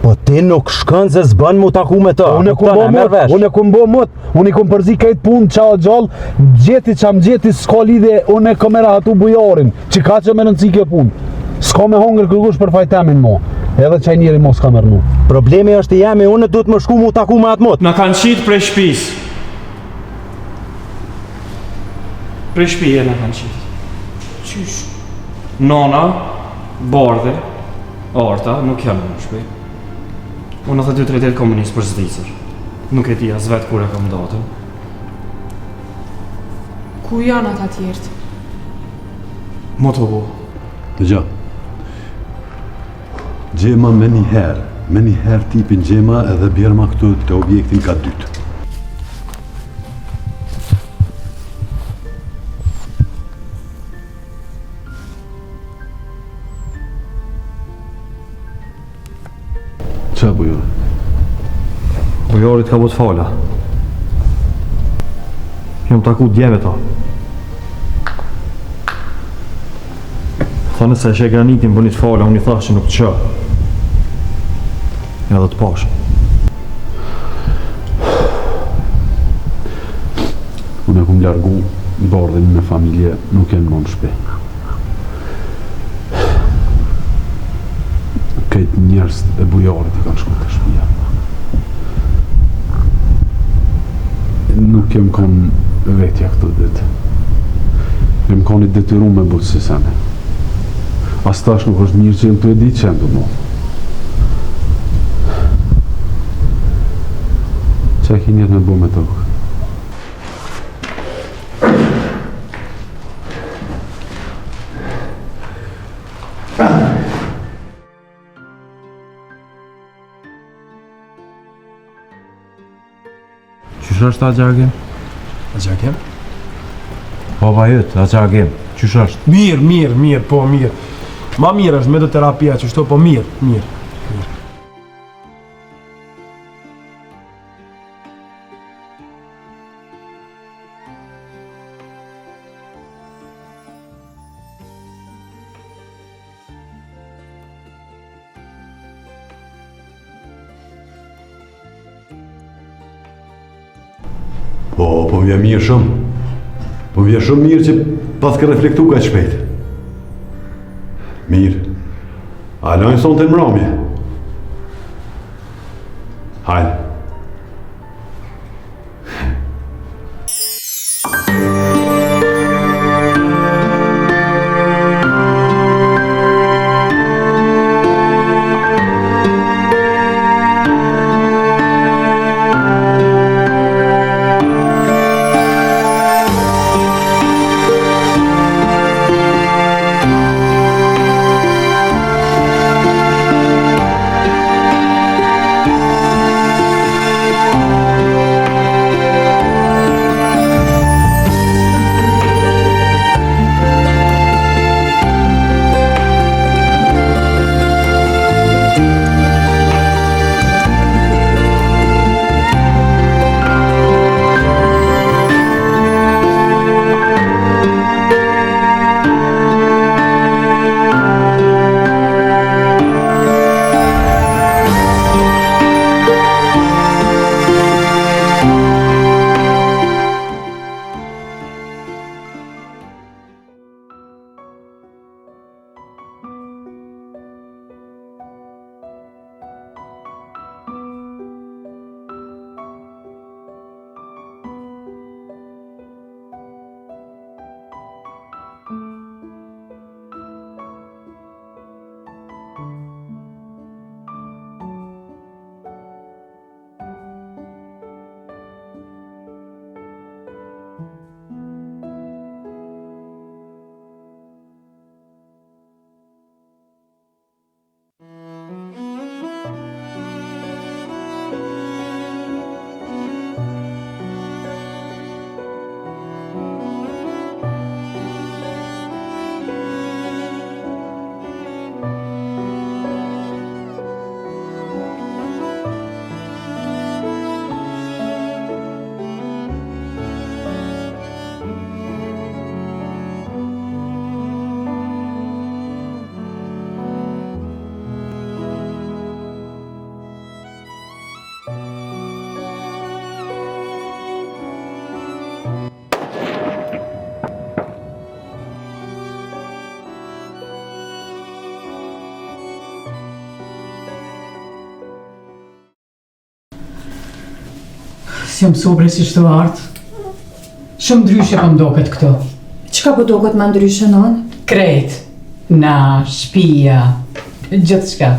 Po ti nuk shkën se s'bën mu taku me të. Unë kom bo mot, unë i kom përzi këtë punë qa gjallë, gjeti qam gjeti s'ka lidhe, unë e kom e rahatu bujarin, që ka që me rëndësi kjo punë. S'ka me hongër kërkush për fajtemin mo, edhe qaj njeri mo s'ka mërnu. Problemi është jemi, unë duhet më shku mu taku me atë mot. Na kanë qitë prej shpis. Prej shpije na kanë qitë. Qysh? Nona, bardhe, arta, nuk janë në shpi. Unë atë 2-3 komunist për zdicër. Nuk e ti as vetë kur e kam datën. Ku janë ata tjertë? Mo të bu. Dëgja. Gjema me njëherë tipin gjema edhe bjerma këtu të objektin ka dytë. Qa bujore? Bujarit ka bët fala. Jam taku djeve ta. Thane se e granitin bënit fala, unë i thash që nuk të qa. Ja dhe të pash. Unë e kum largu bardhin me familje, nuk e në mon shpe. Këtë njerës e bujarit e kanë shku të shpia. Nuk kem konë vetja këtë ditë. Kem konë i detyru me butë si sene. As tash nuk është mirë që jem të e ditë që jem të mo. Që e ki njetë me bu me tokë? Qysh është Agjakim? Agjakim? Baba jëtë, Agjakim. Qysh është? Mirë, po mirë. Ma mirë është me do terapia që shto, po mirë. Po vje mirë shumë. Po vje shumë mirë që pas ke reflektu ka shpejt. Mirë. A lojnë sonë të mramje? Hajde. Si më sobre si shtu artë. Shumë ndryshe po mdoket këto. Çka po duket më ndryshe non? Krejt, na, shpia, gjithë shka.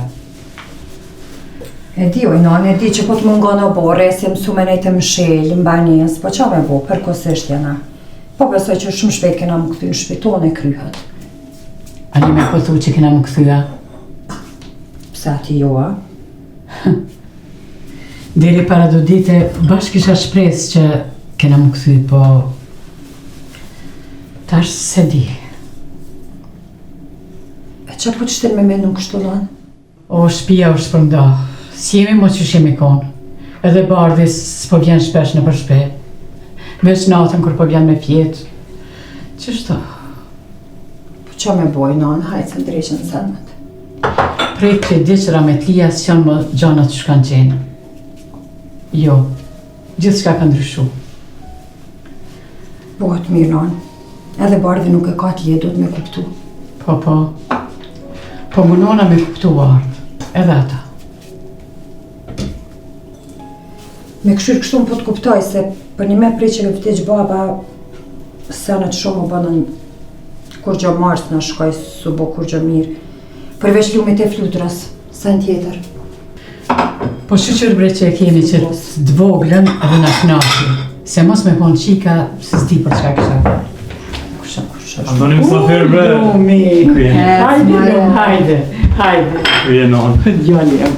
E di oj non, e di që po të mungon obore, si mësume nejtë mshel, mbanjes, po qa me bo, përkohësisht jena. Po besoj që shumë shpejt kena më këthy në shpitone kryhet. Ani me këthu që kena më këthyja. Pse ati jo, a? Deri para do dite, bashkë kisha shpresë që kena më këthy, po... Tash se di. E qa po të shtel me menu kështu non? O, shpia është përnda. Si jemi mo që shemi konë. Edhe bardhis s'po vjen shpesh në për shpe. Veç natën kur po vjen me fjetë. Qështu? Po qa me boj non, hajtë se ndryshën sënët. Prej të diqëra me t'lija s'janë më gjanat që shkanë qenë. Jo, gjithë shka ka ndryshu. Bohet mirë non. Edhe bardhi nuk e ka t'lje, do të me kuptu. Po munona me kuptu ardhë. Edhe ata. Me këshyrë kështu më po të kuptoj se për një me prej që me vëtëq baba senet shumë më bënën kur gjo mars në shkoj su bo kur gjo mirë. Përveç lumit e fluturës, sen tjetër. Po shqyqër bre që e kemi që t'voglën edhe në knaqi. Se mos me konë qika se s'di për çka kisha. Andoni Musafir bre. Lumi. Hajde. Krye non. Djali jam.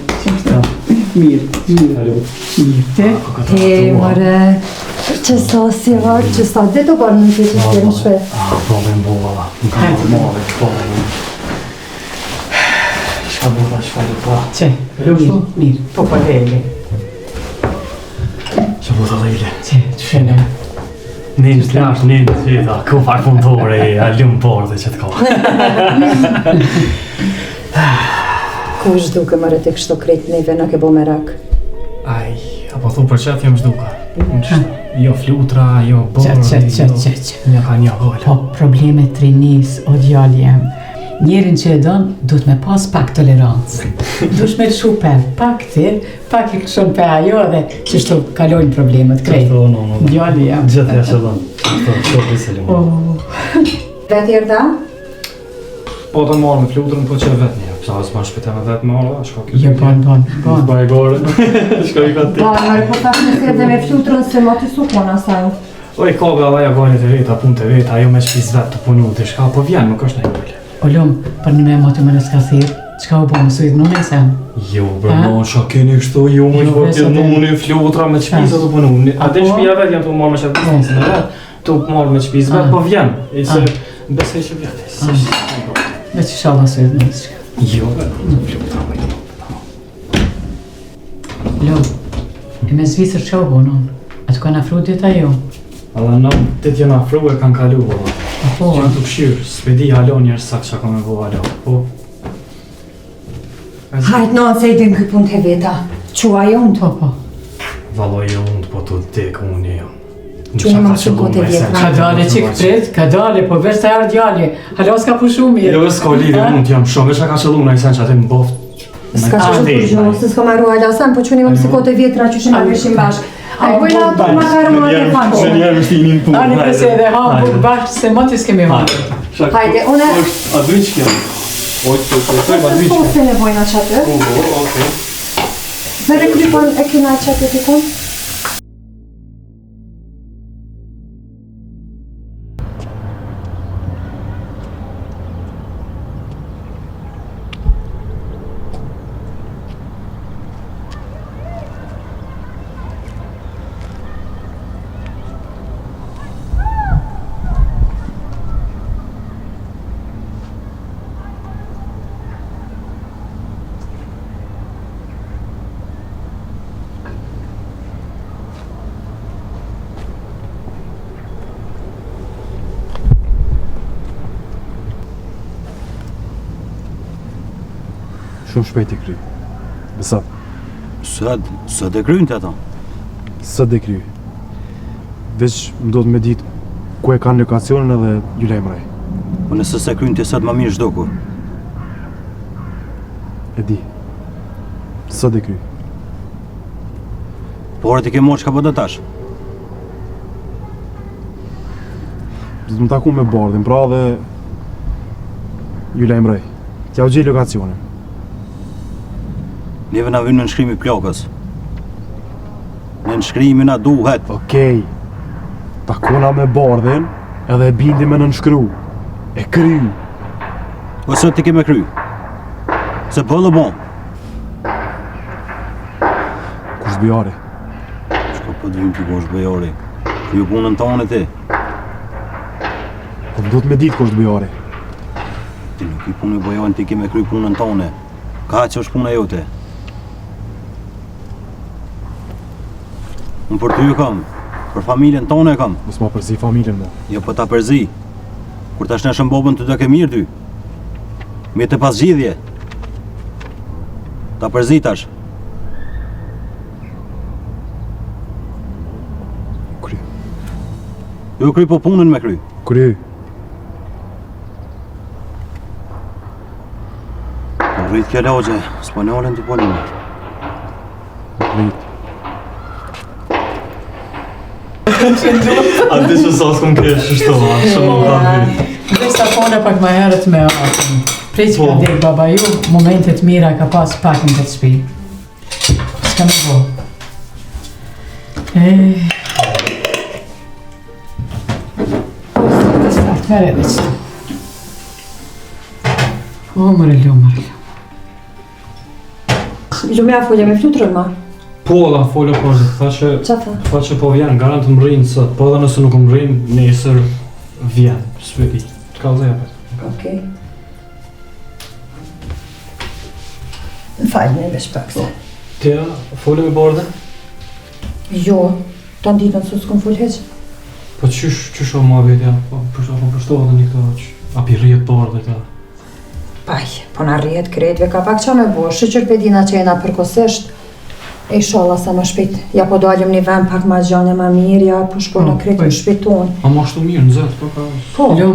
Mirë. Te? Mëre, që sa si varë, që sa dhe të barë në të që t'jenë shpe. Po me mbo valla. Nuk ka më mave, po me mbo. Shka burra, shka dhe pa. Që? Mirë. Po pa lejle. Që burra lejle. Që? Të shene. Nin flash, nin fita, ku farë punëtore, a lumë bordhe që t'ka. Ku është duke më rëtë kështu krejt neve në ke bo me rak? Aj, apo thu për qatë jam shduka. Jo flutra, jo bordhe, një ka një gole. Po problemet trinis, o djali jam. Njerin që e donë, duhet me pas pak tolerancë. Duhet me lëshu pak tir, pak i këshon pe ajo dhe që shtu kalojnë problemet krejt. Djali jam. Gjithë e shëllon. Shto piselim. Vetë erda? Po të marrë me flutrën, po që vetë një. Psa s'ma shpite me vetë marrë, shko kjo. Jo, bon. S'ba e gore. Shko i ka ti. Mërë, po tash në se dhe me flutrën se ma të sukon asaj. Oj, koga vaja gojnë të veta, punë të veta, ajo me shpiz vetë të punu të shka, po vjen, nuk është në i O lumë, për një me motë më në s'ka thirë, qka u bo më sujtë në në sen? Jo, bro, no, qa keni kështu, jo, më që këtë në unë flutra me qpizat të punu. A të shpia vetë janë të marrë me qatë bisnisën e vetë, të marrë me qpiz vetë, po vjen. E se besej që vjen. Dhe që shala sujtë në s'ka. Jo, bro, flutra me jo. Lumë, e me zvisër qa u bo nënë? A të kanë afru dita jo? Alla në, të t'jën afru e kanë kalu, valla. Po, Që në të këshyrë, s'pedi halo njërë sak që ka me bo halo, po. Hajt në se i dim këj pun të veta. Qua jo në të? Po. Valo jo unë, po të tek unë jo. Që në më që kote vjetra. Ka dale që këpret, ka dale, po vesh të arë djali. Halo s'ka pushu mirë. Jo, s'ka lidhë, unë t'jam shumë, vesh ka qëllu në i sen që atë më boft. S'ka që të përgjohë, se s'ka marru alasan, po që një më pse kote vjetra që shimë veshim bashkë. A i bojna ato makaron atë fanqë. Në njerë është i një punë. Ani përse edhe hapur bashkë se më të s'kemi marrë. Hajde, une... A dujnë që kjo? Ojtë, a dujnë që kjo? Se ne bojna qatë? Okej. Mere krypon e kina qatë të kon? Shumë shpejt i kry. Besat. Së të krynë të ata? Së dhe kry. Veç më do të me ditë ku e kanë lokacionin edhe ju lejmëraj. Po nëse se krynë të sëtë më mirë shdo kur. E di. Së dhe kry. Por e ti ke morë që ka po të tash? Do të më taku me Bardhin, pra dhe ju lajmërej. T'ja u gjej lokacionin. Neve na vjen në nënshkrimi plakës. Në nënshkrimi na duhet. Okej. Takona me Bardhin edhe e bindi me nënshkru. E kry. Ose ti ke me kry. Se bëllë bon. Kush zbjari? Shko po dhvim t'i kosh bëjari. Ju punën tonë ti. Po do të me ditë kush zbjari. Ti nuk i punë bëjarin, ti ke me kry punën tonë. Ka që është puna jote. Unë për ty ju kam. Për familjen tonë e kam. Mos ma përzi familjen mo. Jo po ta përzi. Kur tash në shëmbobën ty do ke mirë ty. Me të pas gjithje. Ta përzi tash. Kry. Jo kry po punën me kry. Kry. Po rrit kjo lagje, s'po nalen të polinë. Rrit. A di që sa s'kom kesh shto, shumë më kanë. Dhe sa fona pak më herët me atën. Prej që ka dhejt baba ju, momentet mira ka pas pak në këtë shpi. S'ka me bo. Të start me redhe që. O, mërë ljo. Lumea folja me fluturën ma. Po, la folë po, tha Qa tha? që po vjen, garant më rrinë sot, po edhe nëse nuk më rrinë, nesër vjen, s'peti. Ka dhe japet. Okej. Në falë me vesh pak se. Tja, folë me Bardhin? Jo, ta ditën së s'kom full heq. Po qysh o ma vetja, po përshtohet një këto që api rrijet Bardhe ta. Paj, po na rrihet kretve ka pak qa me bo, shqyqër pedina që jena përkosesht, e sholla sa më shpejt. Ja po dalim një vend pak ma gjane ma mirë, ja po shpo në kretë në shpejton. A ma shtu mirë në zëtë, po ka... Po, Ljo,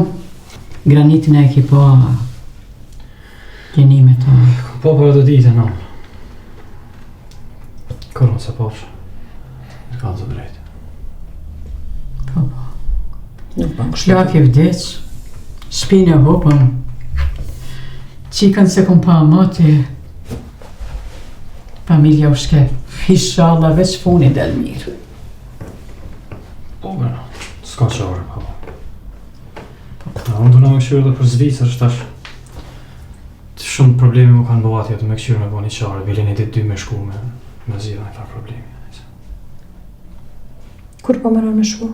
granitin e ki po gjenime të. Po edhe dite, no. Kërën se poshë. Në kanë zë drejtë. nuk bën kështu. Shlak e vdeq, shpinë e hopëm, qikën se kom pa moti, familja u shkep, inshallah veç funi del mirë. Po, bërë, s'ka qare, po. Unë du në me këshyrë dhe për Zvicër, shtash shumë problemi mu kanë bëvat jetë me këshyrë me bo një qare, bilin e ditë dy me shku me zhjithë në farë problemi. Kur po mëron me shku?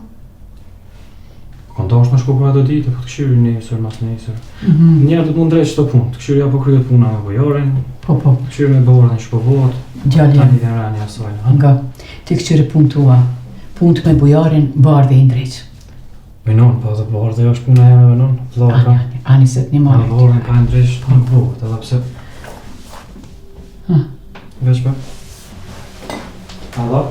Kanë dash me shku për ato ditë, po të këshyrë nesër, mas nesër. Njerë do të mund drejtë qëto punë, të këshyrë ja po kryet puna me bojarin, Po, të këshyrë me Bardhin shpovot, gjalli tani dhe rani asojnë. nga ti këqyre punë tua, punë me bujarin, Bardhi i ndreq. Venon, po dhe Bardhi është puna e me Venon, vllaka. Aniset një Ani marrë. Bardhin ka ndreq, po në buhet, edhe pse. Veç për? Alla?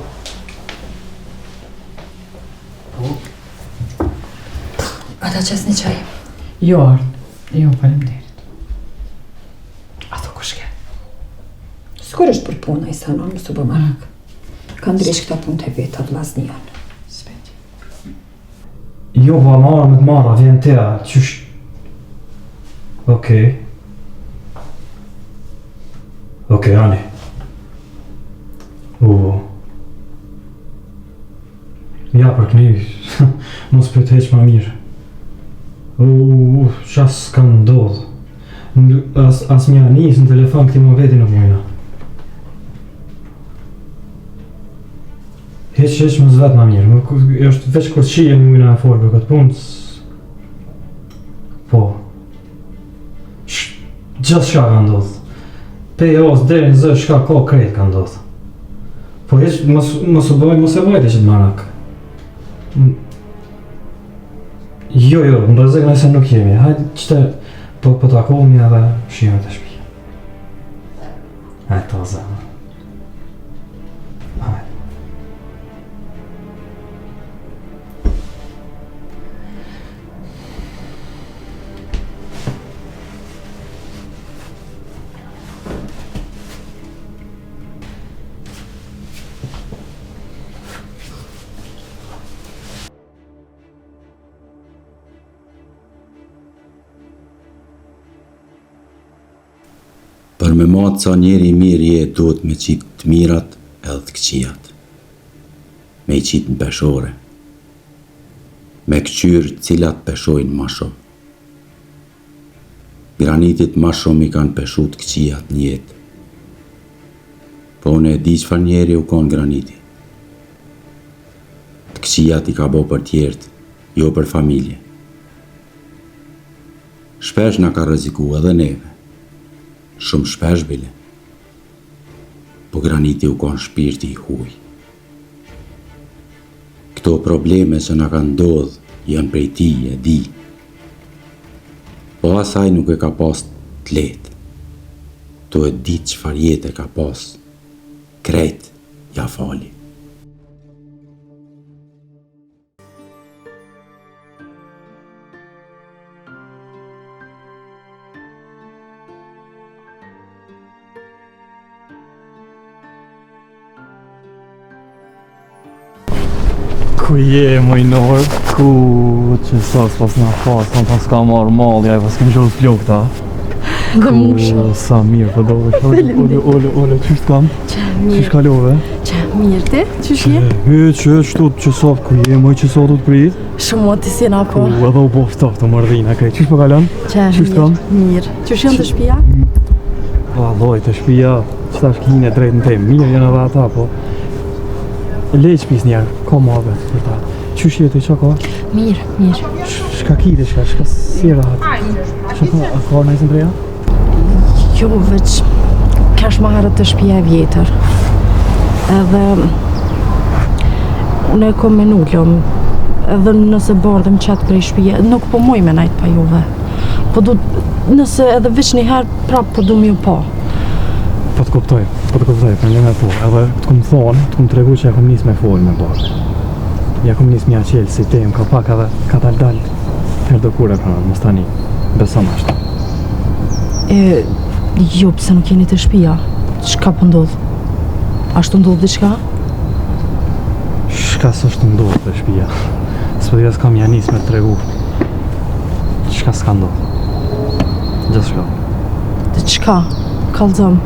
Ata qes një qaj. Jo ardë, jo faleminderit. Ato ku shke? S'kur është për puna i sanon, më së bëmarak. Ka ndrish këta punë të vetat vlasnion. Speti. Jo, va marrë me të marrë, vjen teja, qysh... Okej. Okej, Ani. Ja, për këni, mos për të heq ma mirë. Qas s'ka ndodhë. As mja njës në telefon këti më veti në mujna. Heq më zvet ma mirë. është veç kur qije në mujna e folë për këtë punë. Po. Gjithë shka ka ndodhë. Pe jos, deri në zë, shka ko krejt ka ndodhë. Po heq, mos e bëjt e që të marak. Jo, në rëzek nëse nuk jemi. Hajtë qëte, po takohemi edhe shime të shpi. Hajtë të zemë. Hajtë. Për me matë sa njeri i mirë je duhet me qitë të mirat edhe të këqijat. Me i qitë në peshore. Me këqyrë cilat peshojnë ma shumë. Granitit ma shumë i kanë peshu të këqijat në jetë. Po unë e di çfarë njeri u konë graniti. Të këqijat i ka bo për tjertë, jo për familje. Shpesh na ka rreziku edhe neve. Shumë shpesh bile. Po graniti u konë shpirti i huj. Këto probleme që na ka ndodh janë prej ti e di. Po asaj nuk e ka pas të letë. To e di çfarë jetë e ka pas. Krejt ja fali. Ku je, mojnor? Ku që sot pas na pas, pas ka marrë malja, pas kem gjollë flokta. Dhe musha. Sa mirë, po dove. Ole, qysht kam? Qysht kalove? Që mirë ti? Qysh je? Qështu që sot, ku je, moj që sot u të prit? Shumë të si na po. Edhe u po ftoft të mërdhina, krej. Qysht po kalon? Që Qysht kam? mirë. Qysh janë të shtëpia? Valloj, të shtëpia, qëta shkine drejt në temë, mirë janë edhe ata, po. Lej që pis njerë, ka mabet për ta. Qysh jetë i qa ka? Mirë. Shka kite, shka si rahat? Shka ka nëjtë ndreja? Jo, veç kash marrë të shtëpia e vjetër. Edhe unë e kom me nullëm. Edhe nëse bardhem qatë prej shtëpia, nuk po moj me najtë pa juve. Po du, nëse edhe veç njëherë prap po du mi u pa. Po të kuptoj, për një me po. Edhe të kom thonë, të kom tregu që ja kom nis me folë me bardhe. Ja kom nis mja qelë si tem, ka pak edhe ka dal her do kure pra, mos tani. Besom ashtu. Jo, pse nuk jeni të shtëpia? Çka po ndodh? Ashtu ndodh diçka? Shka s'është ndodh të shtëpia. S'pëdija s'kam ja nis me të tregu. Shka s'ka ndodh. Gjithë shka. Të çka? Kallzom.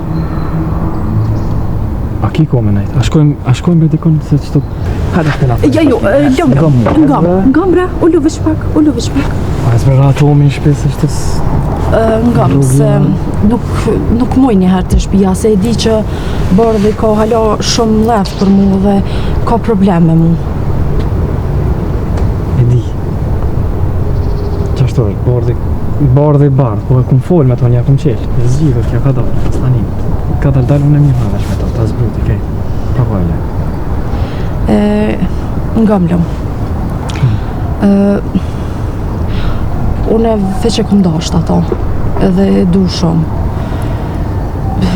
A ki ko me najt? A shkojmë be dikon se qëto... Hajde shte na. Ja, jo, ngam bre, ullu veç pak. A e zbera ato me në shpesë është Ngam, se nuk moj njëherë të shtëpia, se e di që bardhi ka hala shumë lef për mu dhe ka problem me mu. E di. Qashtu është, bardhi bardh, po e kum folë me to një kum qelë. E zgjidhë, kja ka dalë, pas tani. Ka dalë unë e mirë havesh me to, ta zbruti, kej. Pa pojle. Ngam lëm. Unë e veç e kum dasht ato, edhe e du shumë.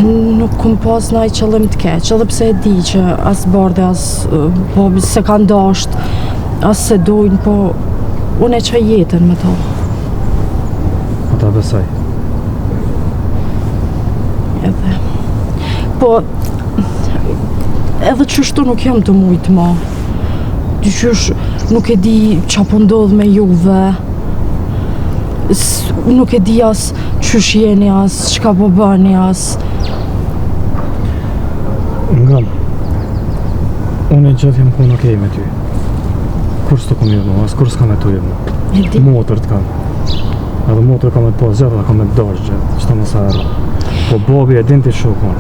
Nuk kum pas naj qëllim të keq, edhe pse e di që as bardhe, as babi se kanë dasht, as se dojnë, po unë e qaj jetën me to. Po ta besoj. Edhe. Po, edhe qështu nuk jam të mujtë ma. Dyqysh nuk e di qa po ndodh me juve. Nuk e di as qysh jeni, as qka po bëni, as... Ngam, unë e gjithë jam kun okej me ty. Kur s'to kom jetë mu, as kur s'ka me tu jetë mu. E di. Motër t'kam. Edhe motër ka me të po zërë dhe ka me të dorë gjithë, qëta më sa erë. Po bobi e din t'i shukon.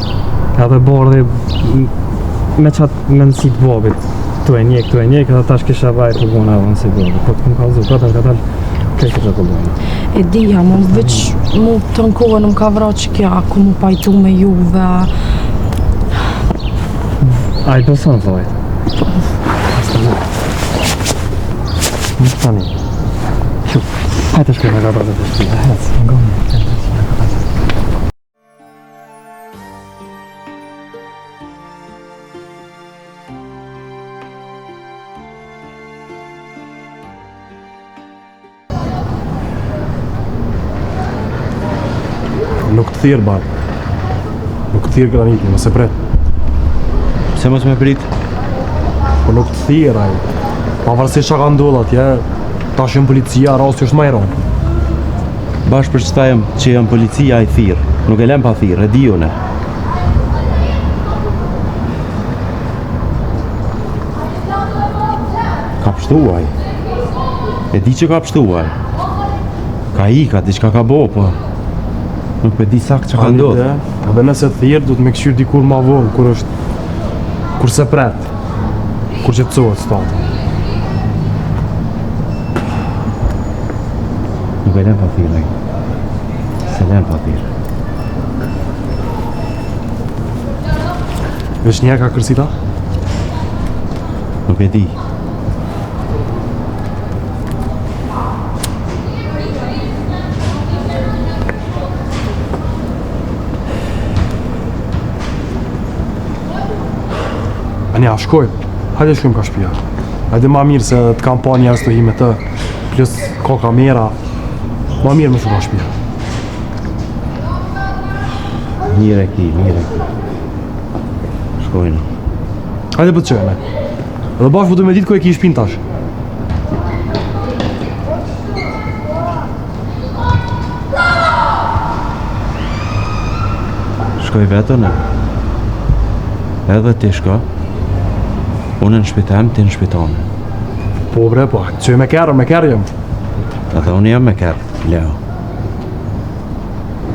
Edhe bardhi me qatë mendësit bobit. Tu e njek, edhe tash kisha vajtë të gona edhe nësi bobi. Po t'kom kalzu, katër, kej këtë të gona. E di jam, veç mu të në kohën më ka vra që kja, ku mu pajtu me juve. A i beson vajt? Nuk tani. Hajtë shkoj me gata dhe të shpia, hecë, nga më. Nuk të thirë, barë. Nuk të thirë graniti, nëse pret. Pse mos me prit? Po nuk të thirë, ajë. Pavarësisht që ka ndodhë atje, tash jam policia, rasti është ma i ronë. Bash për qëta jam që jam policia i thirë. Nuk e lem pa thirë, e di une. Ka pështuaj. E di që ka pështuaj. Ka ika, diçka ka bo, po. Nuk pe di sakt që ka ndodhë. Edhe nëse thirë, du të me këshyrë dikur ma vonë, kur është... Kur se pret. Kur që të cohet statë. Nuk e lem pa thirë, se lem pa thirë. Vesh njerë ka kërsita? Nuk e di. Anja, shkojmë. Hajde shkojmë ka shpia. Hajde ma mirë se të kam pa njerës të hime të. Plus ka kamera. Ma mirë me shumë ka shpia. Mire ki. Shkojnë. Hajde për të qëjme. Edhe bashkë vëtë me ditë ku e ki shpin tash. Shkoj vetën e. Edhe ti shko. Unë në shpitem, ti në shpitone. Po bre, po. Qëj me kërë jem. Edhe unë jam me kërë, Leo.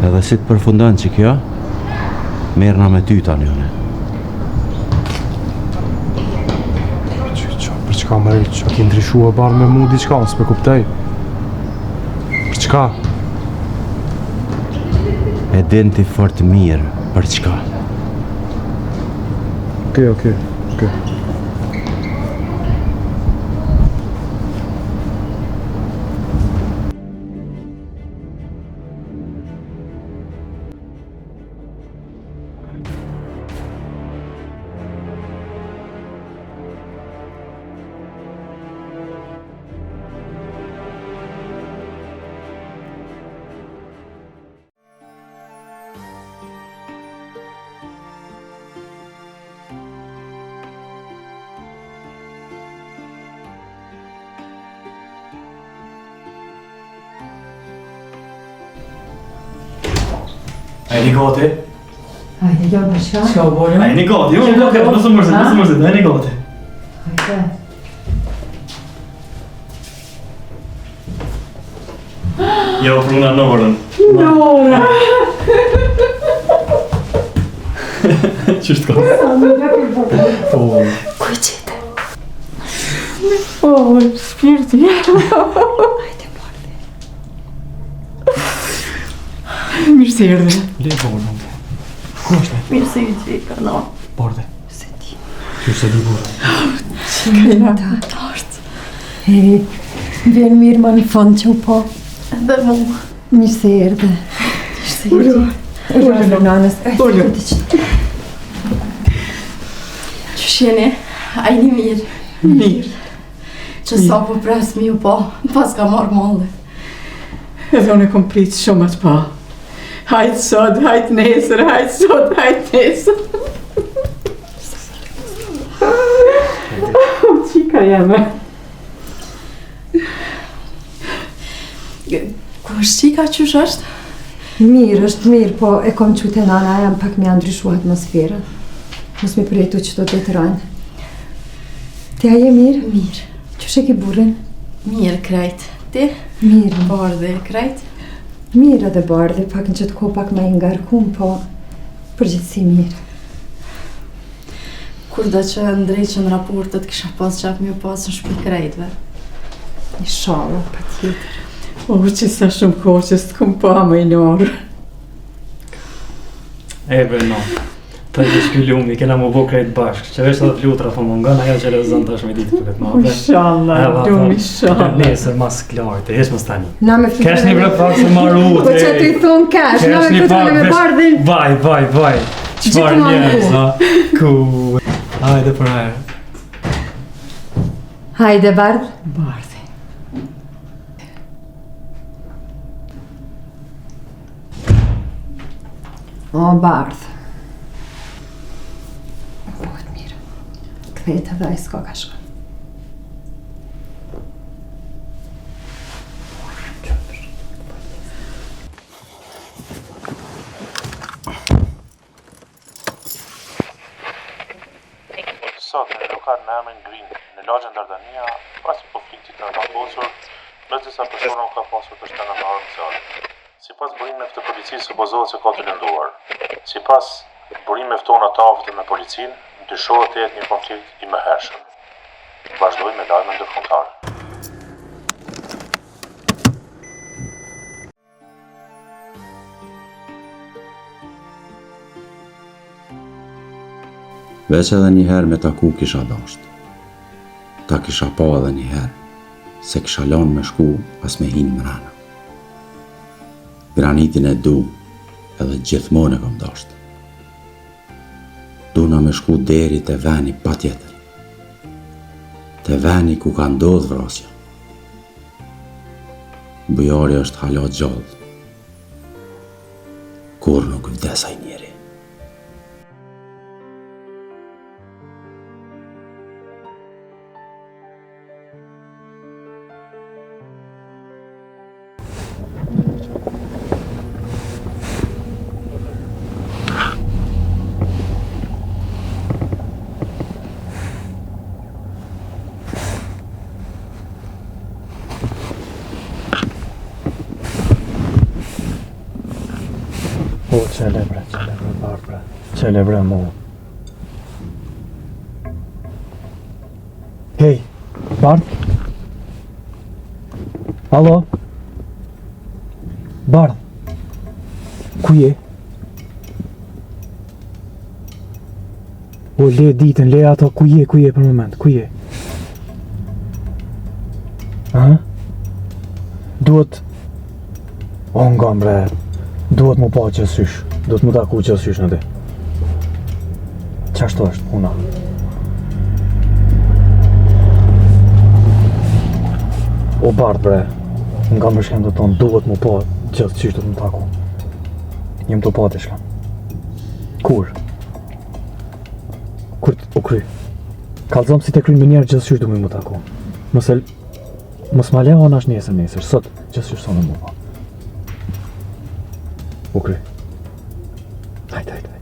Edhe si të përfundon që kjo, merrna me ty tani une. Për çka më rejtë, që ki ndryshua barë me mu diçka, nësë me kuptej. Për çka? E din ti fort mirë për çka. Okej. A jeni gati? Hajde, jo në shka. Qka u bërë? A jeni gati? Jo, nësë mërzit, a jeni gati? Hajde. Jo, pruna Norën. Nora! Qështë ka? Po. Kuj qete? Po, shpirti. Hajde, bardi. Mirë se erdhe. Le borën. Ku është? Mirë se i qika, no. Borë. Se ti. Qështë se di borë? Qika. Eri, vjen mirë ma në fond që u po. Edhe mu. Mirë se erdhe. Mirë se erdhe. Ura në nanës. Ura. Që shjeni, a jeni mirë. Mirë. Që sa po pres mi u po, pas ka marrë molle. Edhe unë e kom pritë shumë atë pa. Hajtë sot, hajtë nesër, hajtë sot, hajtë nesër. Qika jeme. Ku është qika qysh është? Mirë, është mirë, po e kom qute nana, jam pak me andryshu atmosferën. Mos mi përjetu që do të të ranë. Ti a je mirë? Mirë. Qështë e ki burrin? Mirë krejt. Ti? Mirë. Bardhe krejt? Mirë edhe bardhi, pak në qëtë ko pak me ngarkum, po përgjithsi mirë. Kur do që ndrejqen raportet, kisha pas qap mi u pas në shpi krejtve. Inshallah, pa tjetër. O, që sa shumë kohë që s'të kom pa me i Norë. E bre, no. Ta që shky lumi, kena mu bo krejt bashkë. Që vesh të dhe flutra po mungan, ajo që rezon tash me ditë për këtë ma. Inshallah, lumi inshallah. Nesër mas klarte, esh më stani. Na me flutura... Kesh një bre pak se maru, Po që të i thunë kesh, na me flutura me bardhin. Vaj. Qfar njerës, ha? Ku. Hajde për herë. Hajde, bardh. Bardhi. O, bardh. Bëhet mirë. Kthejt edhe a s'ka ka shka. Me disa persona ka pasur të shtena me armë zjarri. Sipas burimeve të policisë supozohet se ka të lënduar. Sipas burimeve tona të afërta me policinë, dyshohet të jetë një konflikt i mëhershëm. Vazhdoj me lajme ndërkombëtare. Veç edhe njëherë me taku kisha dasht. Ta kisha pa edhe njëherë, se kisha lanë me shku as me hinë mrena. Granitin e du, edhe gjithmonë e kom dasht. Duna me shku deri te veni pa tjetër. Te veni ku ka ndodh vrasja. Bujari është hala gjallë. Kur nuk vdesaj njeri. Qele bre mo. Hej, Bardh? Alo? Bardh? Ku je? O, le ditën, le ato, ku je për moment, ku je? Aha? Duhet... O, nga bre, duhet mu pa qësysh, duhet mu taku qësysh në ti. Qashtu është puna. O Bardh bre, nga më shkem të tonë, duhet mu pa gjithë qysh duhet mu taku. Jem të pa të shkem. Kur? Kur o kry? Kalzom si të kry me njerë gjithë qysh duhet mu taku. Mos ma leho nash nesër, sot gjithë qysh sonë mu pa. O kry. Hajde.